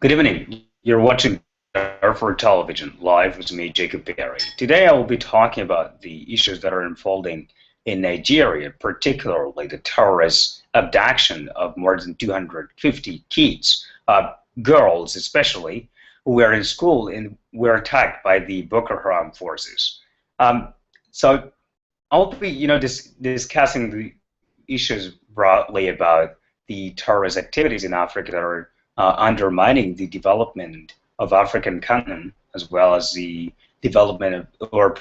Good evening. You're watching Darfur Television live with me, Jacob Perry. Today I will be talking about the issues that are unfolding in Nigeria, particularly the terrorist abduction of more than 250 kids, girls especially, who were in school and were attacked by the Boko Haram forces. Um, so I'll be, discussing the issues broadly about the terrorist activities in Africa that are undermining the development of African continent, as well as the development of, or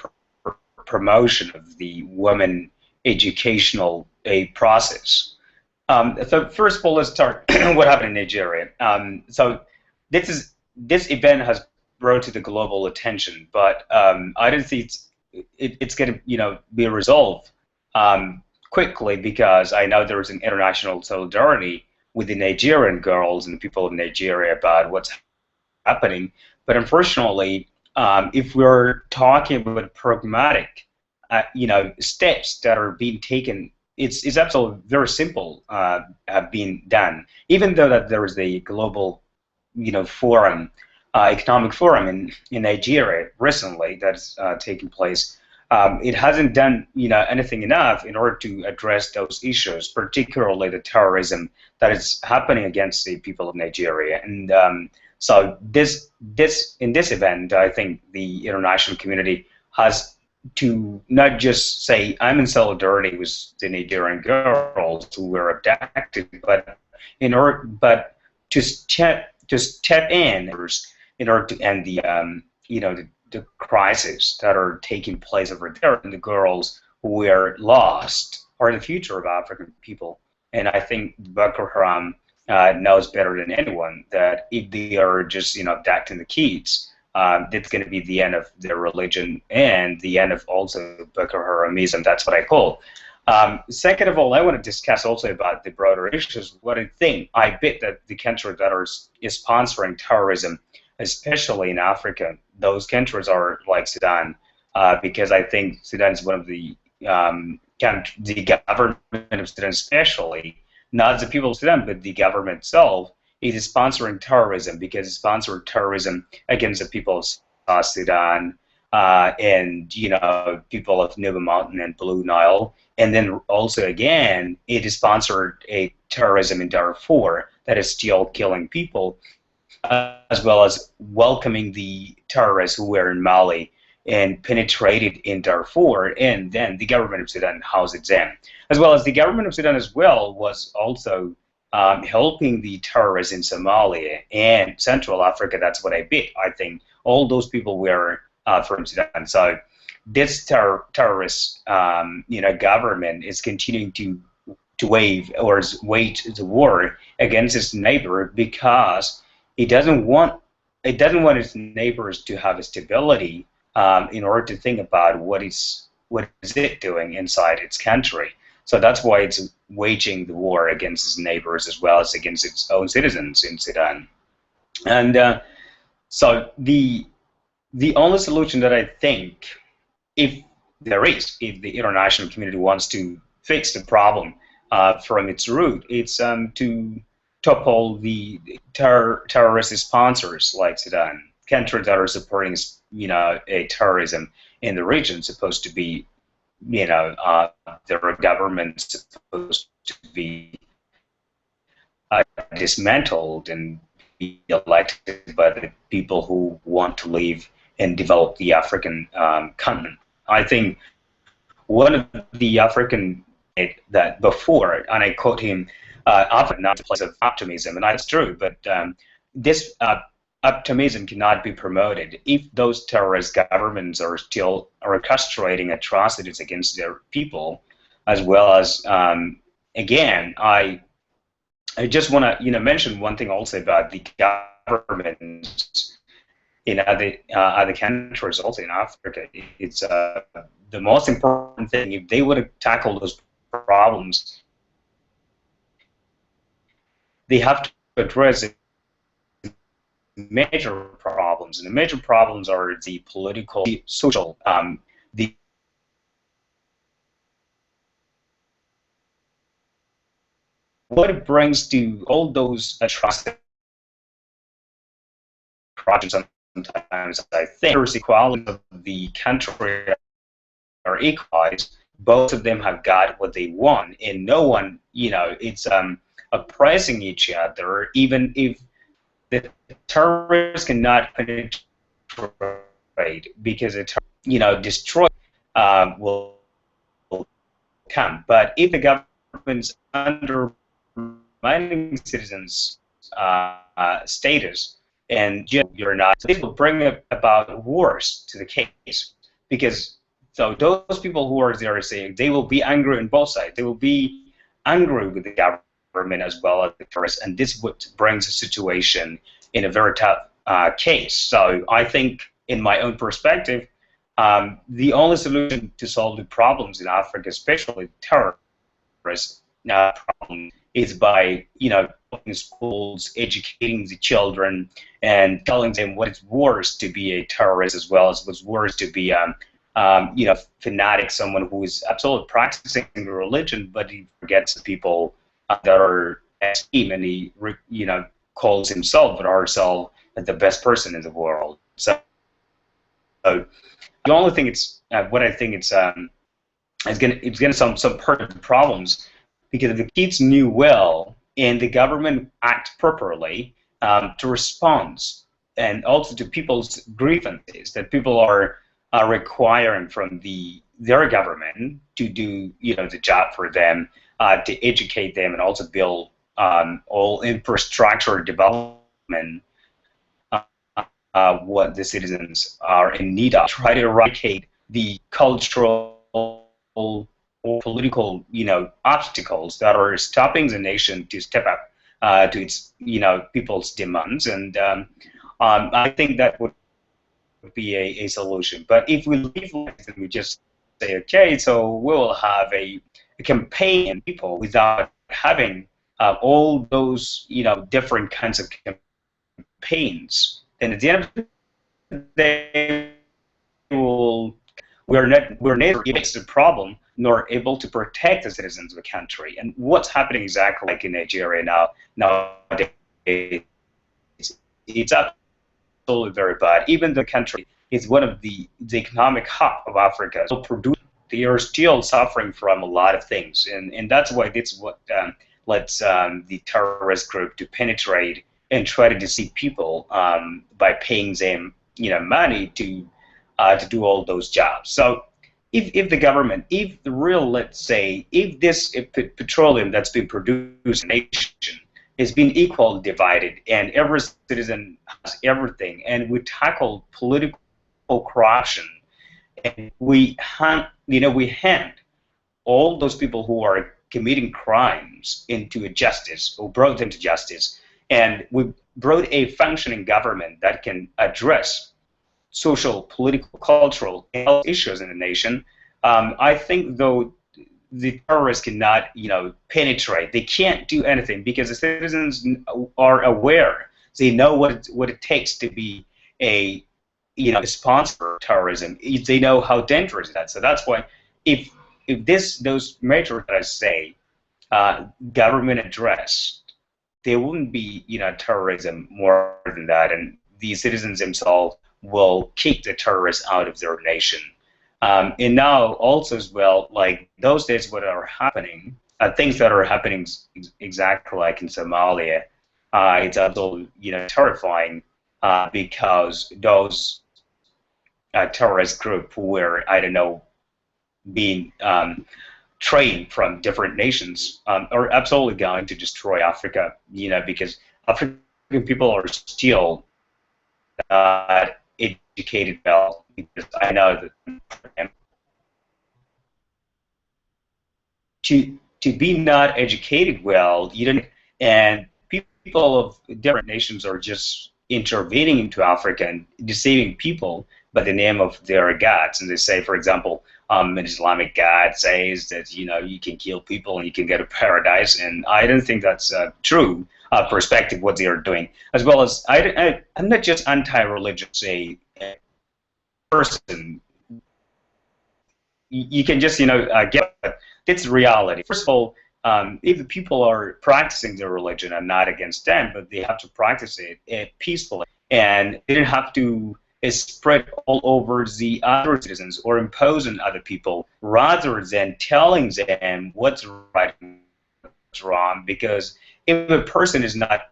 promotion of the women educational aid process. So first of all, let's start what happened in Nigeria. So this event has brought to the global attention, but I don't see it's going to be resolved quickly because I know there is an international solidarity with the Nigerian girls and the people of Nigeria about what's happening. But unfortunately, if we're talking about pragmatic, steps that are being taken, it's absolutely very simple have been done. Even though that there is a global, forum, economic forum in Nigeria recently that's taking place. It hasn't done anything enough in order to address those issues, particularly the terrorism that is happening against the people of Nigeria. And so this in this event, I think the international community has to not just say I'm in solidarity with the Nigerian girls who were abducted, but to step in order to end the the crises that are taking place over there, and the girls who were lost are the future of African people. And I think Boko Haram knows better than anyone that if they are just abducting the kids, it's going to be the end of their religion and the end of also Boko Haramism. That's what I call. Second of all, I want to discuss also about the broader issues. What I think, I bet that the country that is sponsoring terrorism, especially in Africa, those countries are like Sudan, because I think Sudan is one of the government of Sudan, especially not the people of Sudan, but the government itself is sponsoring terrorism because it's sponsoring terrorism against the people of South Sudan and people of Nuba Mountain and Blue Nile, and then also again it is sponsored a terrorism in Darfur that is still killing people, as well as welcoming the terrorists who were in Mali and penetrated in Darfur, and then the government of Sudan housed them, as well as the government of Sudan as well was also helping the terrorists in Somalia and Central Africa. That's what I bet. I think all those people were from Sudan. So this terrorist, government is continuing to wage the war against its neighbor because it doesn't want its neighbors to have a stability in order to think about what is it doing inside its country. So that's why it's waging the war against its neighbors as well as against its own citizens in Sudan. And so the only solution that I think, if if the international community wants to fix the problem from its root, it's to topple the terrorist sponsors like Sudan, countries that are supporting, a terrorism in the region, supposed to be, their government supposed to be dismantled and be elected by the people who want to live and develop the African continent. I think one of the African that before, and I quote him, often not a place of optimism, and that's true, but this optimism cannot be promoted if those terrorist governments are still orchestrating atrocities against their people, as well as, again, I just want to mention one thing also about the governments in other countries, also in Africa. It's the most important thing. If they would tackle those problems, they have to address major problems, and the major problems are the political, social, the what it brings to all those atrocities corruption. Sometimes I think there's equality of the country are equalized. Both of them have got what they want, and no one, it's oppressing each other. Even if the terrorists cannot penetrate, because it, destroy will come. But if the government's undermining citizens' status, and you're not, this will bring about wars to the case, because so those people who are there saying they will be angry on both sides. They will be angry with the government as well as the terrorists, and this would brings a situation in a very tough case. So I think, in my own perspective, the only solution to solve the problems in Africa, especially terrorist problem, is by opening schools, educating the children, and telling them what it's worse to be a terrorist as well as what's worse to be fanatic, someone who is absolutely practicing the religion, but he forgets the people that are at him, and he calls himself or herself the best person in the world. So the only thing what I think it's gonna solve some part of the problems, because if the kids knew well and the government act properly to respond, and also to people's grievances that people are requiring from their government to do the job for them, to educate them, and also build all infrastructure development what the citizens are in need of. Try to eradicate the cultural or political obstacles that are stopping the nation to step up to its people's demands, and I think that would be a solution. But if we leave like and we just say, okay, so we'll have a campaign in people without having all those different kinds of campaigns, then at the end of the day, we're neither fix the problem nor able to protect the citizens of the country. And what's happening exactly like in Nigeria nowadays, it's absolutely very bad. Even the country is one of the economic hub of Africa. So they are still suffering from a lot of things, and that's why this what lets the terrorist group to penetrate and try to deceive people by paying them money to do all those jobs. So if the government, if the real, let's say, if petroleum that's been produced in the nation is being equally divided, and every citizen has everything, and we tackle political corruption, and we hand all those people who are committing crimes into a justice, or brought them to justice, and we brought a functioning government that can address social, political, cultural, and health issues in the nation. I think, though, the terrorists cannot, penetrate. They can't do anything because the citizens are aware. They know what it takes to be a sponsor of terrorism. They know how dangerous that is. So that's why, if those measures that I say, government addressed, there wouldn't be terrorism more than that, and the citizens themselves will kick the terrorists out of their nation. And now also as well, like those days what are happening, things that are happening exactly like in Somalia, it's absolutely terrifying, because those terrorist group who were, I don't know, being trained from different nations are absolutely going to destroy Africa, because African people are still not educated well, because I know that to be not educated well, you don't, and people of different nations are just intervening into Africa and deceiving people by the name of their gods. And they say, for example, an Islamic God says that you can kill people and you can get to paradise, and I don't think that's true perspective what they are doing. As well as I'm not just anti-religious, a person. You can just get it. It's reality. First of all, if the people are practicing their religion, I'm not against them, but they have to practice it peacefully and they didn't have to spread all over the other citizens or impose on other people rather than telling them what's right and what's wrong. Because if a person is not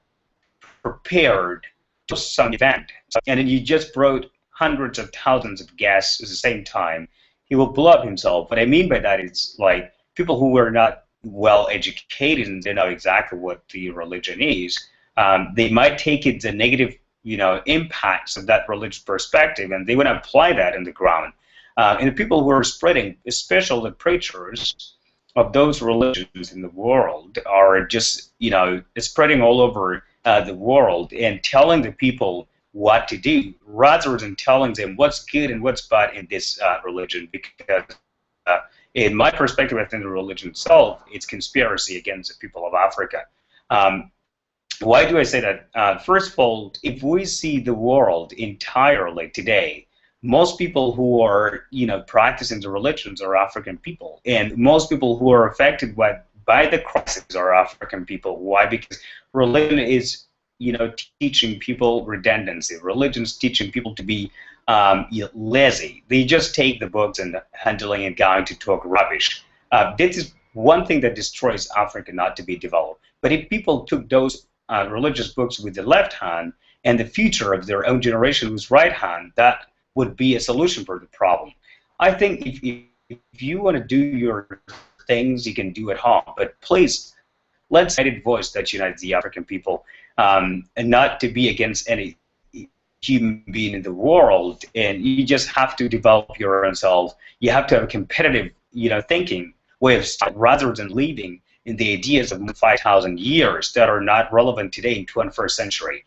prepared to some event, and then you just brought hundreds of thousands of guests at the same time, he will blow up himself. What I mean by that is like people who are not well educated and they know exactly what the religion is. They might take it the negative, impacts of that religious perspective, and they would apply that in the ground. And the people who are spreading, especially the preachers of those religions in the world, are just, spreading all over the world and telling the people what to do rather than telling them what's good and what's bad in this religion. Because in my perspective, I think the religion itself, it's conspiracy against the people of Africa. Why do I say that? First of all, if we see the world entirely today, most people who are, practicing the religions are African people, and most people who are affected by the crisis are African people. Why? Because religion is, teaching people redundancy. Religion is teaching people to be lazy. They just take the books and handling and going to talk rubbish. This is one thing that destroys Africa not to be developed. But if people took those religious books with the left hand and the future of their own generation with right hand, that would be a solution for the problem. I think if you want to do your things, you can do at home. But please, let's united voice that unites the African people, and not to be against any human being in the world. And you just have to develop your own self. You have to have a competitive, thinking way of style, rather than leaving in the ideas of 5,000 years that are not relevant today in 21st century.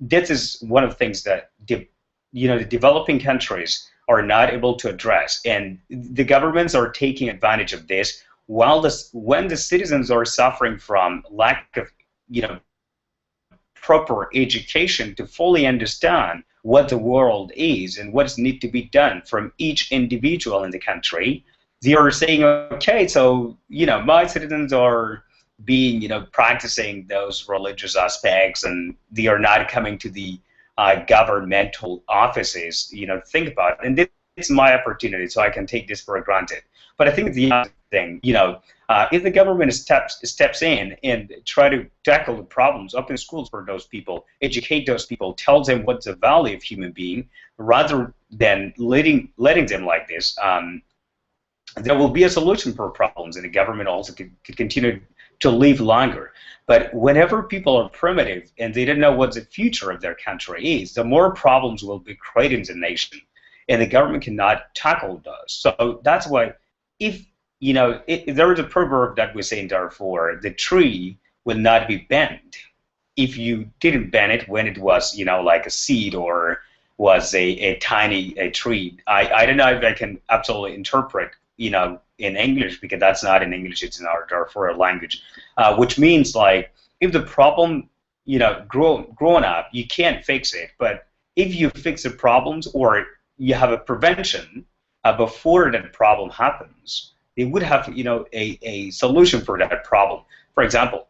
This is one of the things that the developing countries are not able to address, and the governments are taking advantage of this. When the citizens are suffering from lack of, proper education to fully understand what the world is and what's need to be done from each individual in the country, they are saying, okay, so, my citizens are being, practicing those religious aspects, and they are not coming to the governmental offices, think about it. And this is my opportunity, so I can take this for granted. But I think the other thing, if the government steps in and try to tackle the problems, open schools for those people, educate those people, tell them what's the value of human being, rather than letting them like this, there will be a solution for problems, and the government also could continue to live longer. But whenever people are primitive and they don't know what the future of their country is, the more problems will be created in the nation, and the government cannot tackle those. So that's why, if there is a proverb that we say in Darfur: the tree will not be bent if you didn't bend it when it was, like a seed or was a tiny tree. I don't know if I can absolutely interpret, in English, because that's not in English, it's in our Darfur language, which means like if the problem, growing up, you can't fix it, but if you fix the problems or you have a prevention before that problem happens, they would have, a solution for that problem. For example,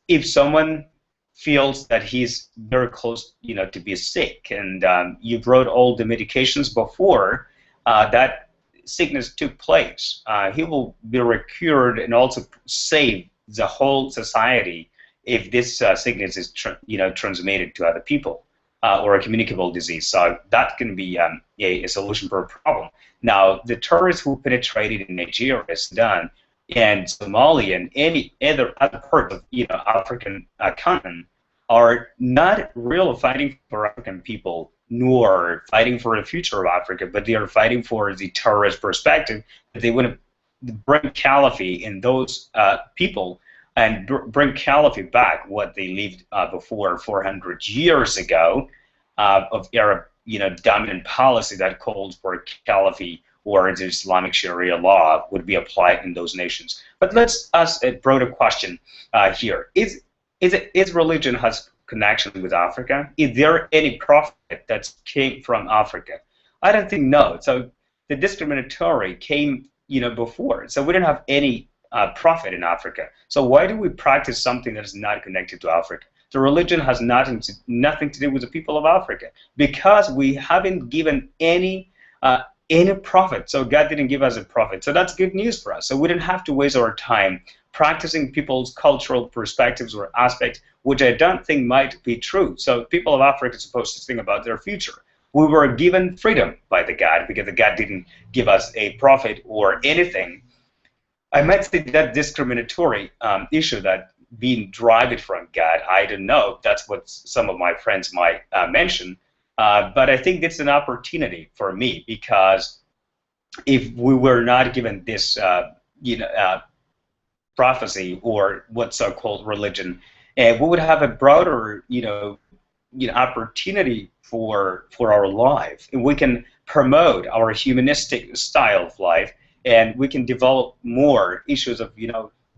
if someone feels that he's very close, to be sick, and you brought all the medications before that sickness took place, he will be cured and also save the whole society if this sickness is transmitted to other people, or a communicable disease. So that can be a solution for a problem. Now, the terrorists who penetrated in Nigeria, Sudan, and Somalia, and any other part of African continent, are not really fighting for African people, nor fighting for the future of Africa, but they are fighting for the terrorist perspective, that they want to bring caliphate in those people and bring caliphate back, what they lived before 400 years ago, of Arab dominant policy that called for caliphate, or the Islamic Sharia law would be applied in those nations. But let's ask a broader question here. Is religion has connection with Africa? Is there any prophet that came from Africa? I don't think no. So the discriminatory came before. So we don't have any profit in Africa. So why do we practice something that is not connected to Africa? The religion has nothing to do with the people of Africa because we haven't given any profit. So God didn't give us a profit. So that's good news for us. So we didn't have to waste our time practicing people's cultural perspectives or aspects, which I don't think might be true. So people of Africa are supposed to think about their future. We were given freedom by the God because the God didn't give us a profit or anything. I might say that discriminatory issue that being derived from God, I don't know. That's what some of my friends might mention. But I think it's an opportunity for me because if we were not given this, prophecy or what's so-called religion, we would have a broader, opportunity for our life, and we can promote our humanistic style of life, and we can develop more issues of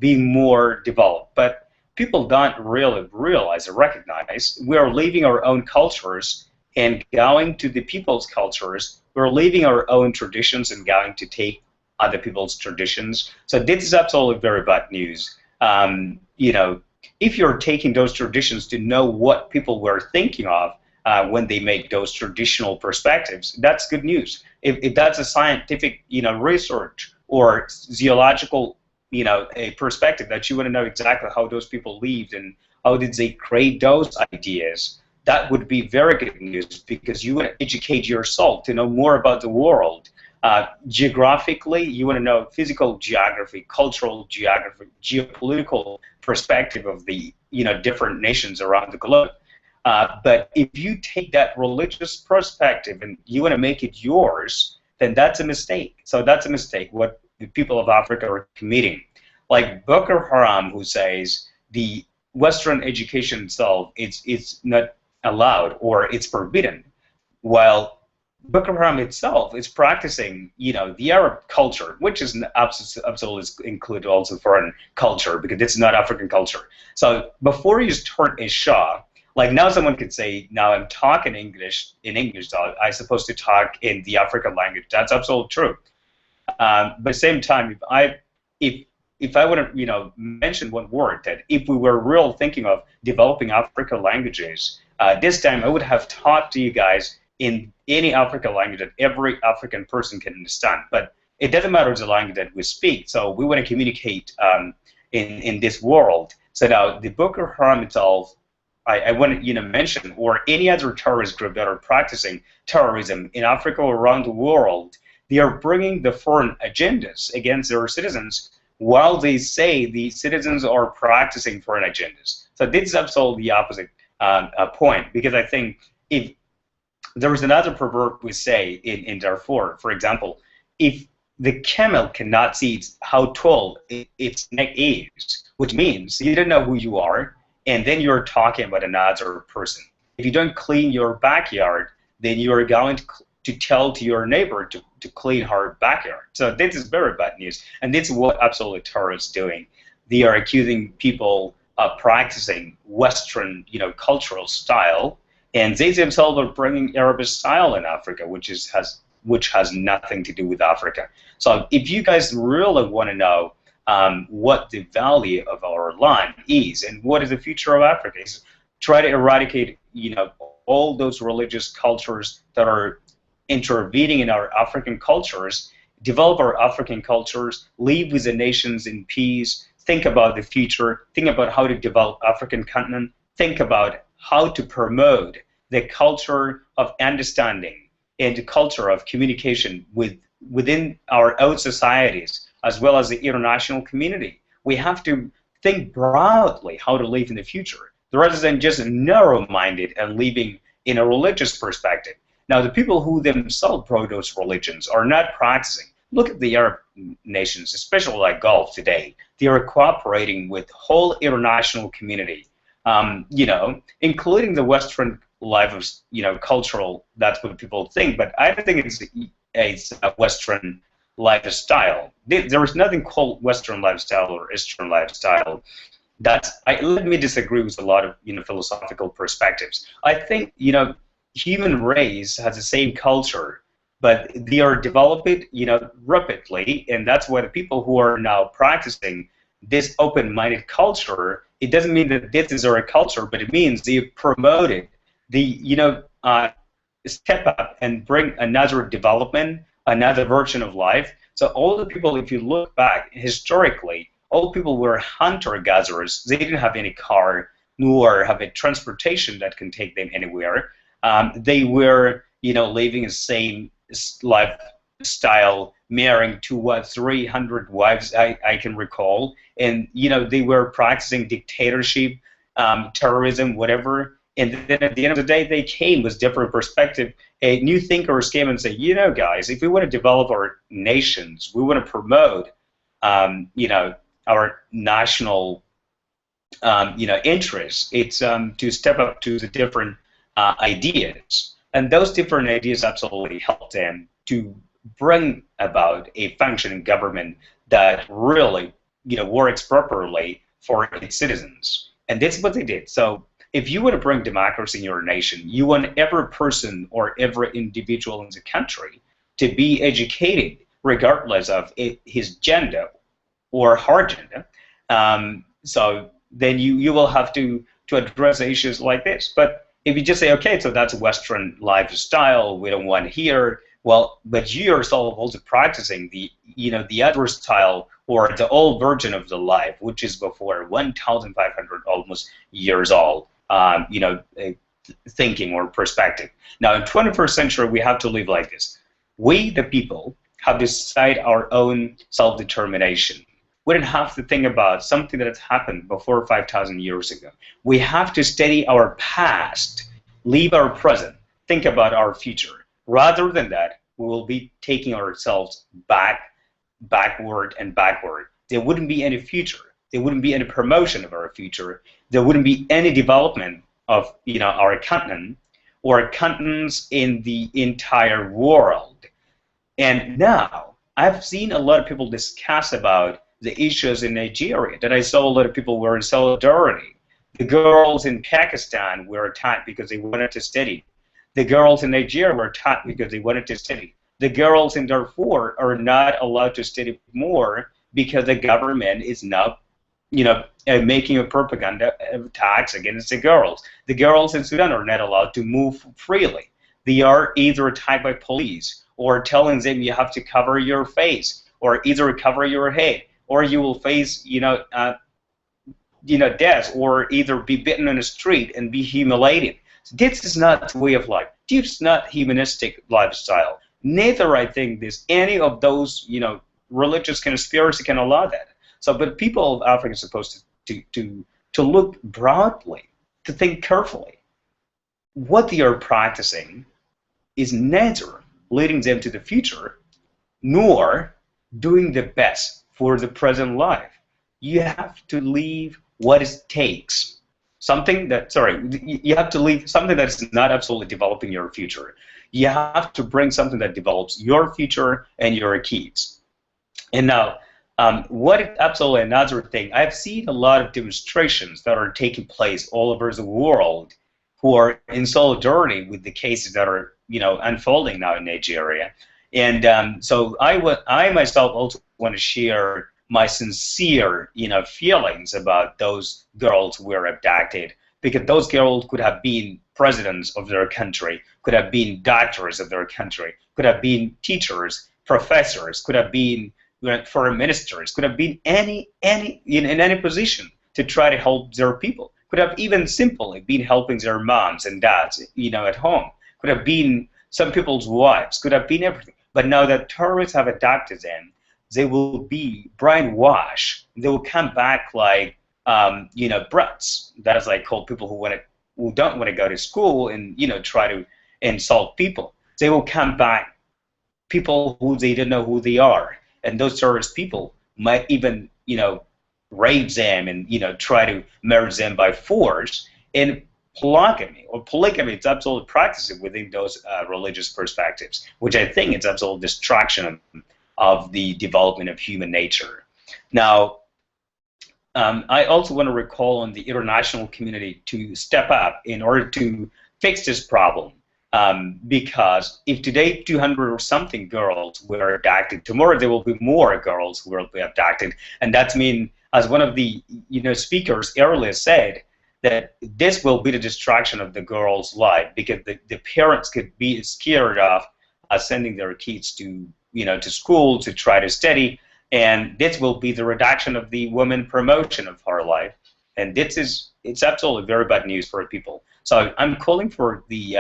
being more developed. But people don't really realize or recognize we are leaving our own cultures and going to the people's cultures. We're leaving our own traditions and going to take other people's traditions. So this is absolutely very bad news. If you're taking those traditions to know what people were thinking of when they make those traditional perspectives, that's good news. If that's a scientific, research or zoological, a perspective that you want to know exactly how those people lived and how did they create those ideas, that would be very good news because you want to educate yourself to know more about the world. Geographically, you want to know physical geography, cultural geography, geopolitical perspective of the different nations around the globe. But if you take that religious perspective and you want to make it yours, then that's a mistake. So that's a mistake what the people of Africa are committing. Like Boko Haram, who says the Western education itself it's not allowed or it's forbidden, while Boko Haram itself is practicing, the Arab culture, which is absolutely included also foreign culture because it's not African culture. So before you start a Shah, like now someone could say, now I'm talking English so I'm supposed to talk in the African language. That's absolutely true. But at the same time, if I would have, mentioned one word that if we were real thinking of developing African languages, this time I would have taught to you guys in any African language that every African person can understand. But it doesn't matter the language that we speak. So we want to communicate in this world. So now the Boko Haram itself, I want to mention, or any other terrorist group that are practicing terrorism in Africa or around the world, they are bringing the foreign agendas against their citizens while they say the citizens are practicing foreign agendas. So this is absolutely the opposite point, because I think if there is another proverb we say in Darfur, for example, if the camel cannot see how tall its neck is, which means you don't know who you are, and then you're talking about another person. If you don't clean your backyard, then you're going to tell to your neighbor to clean her backyard. So this is very bad news, and this is what absolutely terrorists doing. They are accusing people of practicing Western, cultural style, and they themselves are bringing Arab style in Africa, which has nothing to do with Africa. So if you guys really want to know what the value of our land is and what is the future of Africa, is try to eradicate, all those religious cultures that are intervening in our African cultures, develop our African cultures, live with the nations in peace, think about the future, think about how to develop African continent, think about how to promote the culture of understanding and the culture of communication within our own societies as well as the international community. We have to think broadly how to live in the future, rather than just narrow-minded and living in a religious perspective. Now, the people who themselves brought those religions are not practicing. Look at the Arab nations, especially like Gulf today. They are cooperating with the whole international community, including the Western life of, cultural, that's what people think, but I don't think it's a Western lifestyle. There is nothing called Western lifestyle or Eastern lifestyle. Let me disagree with a lot of philosophical perspectives. I think human race has the same culture but they are developing, rapidly, and that's why the people who are now practicing this open-minded culture, it doesn't mean that this is our culture, but it means they promoted the, step up and bring another development, another version of life. So all the people, if you look back historically, all people were hunter-gatherers. They didn't have any car nor have a transportation that can take them anywhere. They were, living the same lifestyle, marrying to 300 wives I can recall, and they were practicing dictatorship, terrorism, whatever. And then at the end of the day, they came with different perspective. New thinkers came and said, guys, if we want to develop our nations, we want to promote, our national, interests. It's to step up to the different ideas, and those different ideas absolutely help them to bring about a functioning government that really, works properly for its citizens. And that's what they did. So if you want to bring democracy in your nation, you want every person or every individual in the country to be educated, regardless of his gender or her gender. So then you will have to address issues like this. But if you just say, okay, so that's a Western lifestyle, we don't want here, well, but you yourself also practicing the other style or the old version of the life, which is before 1,500 almost years old, thinking or perspective. Now, in 21st century, we have to live like this. We, the people, have to decide our own self-determination. We don't have to think about something that has happened before 5,000 years ago. We have to study our past, leave our present, think about our future. Rather than that, we will be taking ourselves backward and backward. There wouldn't be any future. There wouldn't be any promotion of our future. There wouldn't be any development of our continent or continents in the entire world. And now I've seen a lot of people discuss about the issues in Nigeria, that I saw a lot of people were in solidarity. The girls in Pakistan were attacked because they wanted to study. The girls in Nigeria were attacked because they wanted to study. The girls in Darfur are not allowed to study more because the government is now, making a propaganda attacks against the girls. The girls in Sudan are not allowed to move freely. They are either attacked by police or telling them you have to cover your face or either cover your head, or you will face, death, or either be bitten on the street and be humiliated. This is not the way of life. This is not humanistic lifestyle. Neither I think there's any of those, religious conspiracy can allow that. So, but people of Africa are supposed to look broadly, to think carefully. What they are practicing is neither leading them to the future, nor doing the best for the present life. You have to leave what it takes. You have to leave something that is not absolutely developing your future. You have to bring something that develops your future and your kids. And now, absolutely another thing, I've seen a lot of demonstrations that are taking place all over the world who are in solidarity with the cases that are, unfolding now in Nigeria. And so I myself also want to share my sincere, feelings about those girls who were abducted, because those girls could have been presidents of their country, could have been doctors of their country, could have been teachers, professors, could have been foreign ministers, could have been in any position to try to help their people, could have even simply been helping their moms and dads, at home, could have been some people's wives, could have been everything. But now that terrorists have adopted them, they will be brainwashed. They will come back like, brats. That is like called people who don't want to go to school and try to insult people. They will come back people who they don't know who they are, and those terrorist people might even rape them and try to marry them by force. And polygamy, it's absolutely practiced within those religious perspectives, which I think is absolute destruction of the development of human nature. Now, I also want to recall on the international community to step up in order to fix this problem. Because if today 200 or something girls were abducted, tomorrow there will be more girls who will be abducted, and that's mean, as one of the speakers earlier said, that this will be the destruction of the girl's life, because the parents could be scared of sending their kids to to school to try to study, and this will be the reduction of the woman promotion of her life, and it's absolutely very bad news for people. So I'm calling for the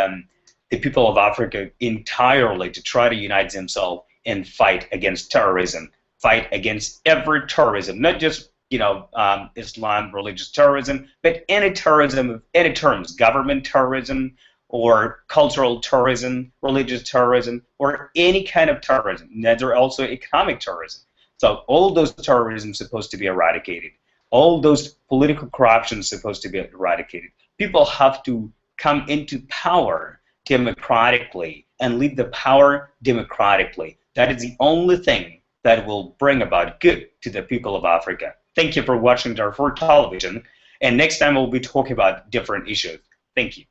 people of Africa entirely to try to unite themselves and fight against terrorism, fight against every terrorism, not just Islam, religious terrorism, but any terrorism of any terms, government terrorism or cultural terrorism, religious terrorism, or any kind of terrorism. There are also economic terrorism. So all those terrorism is supposed to be eradicated. All those political corruption is supposed to be eradicated. People have to come into power democratically and leave the power democratically. That is the only thing that will bring about good to the people of Africa. Thank you for watching Darfur Television, and next time we'll be talking about different issues. Thank you.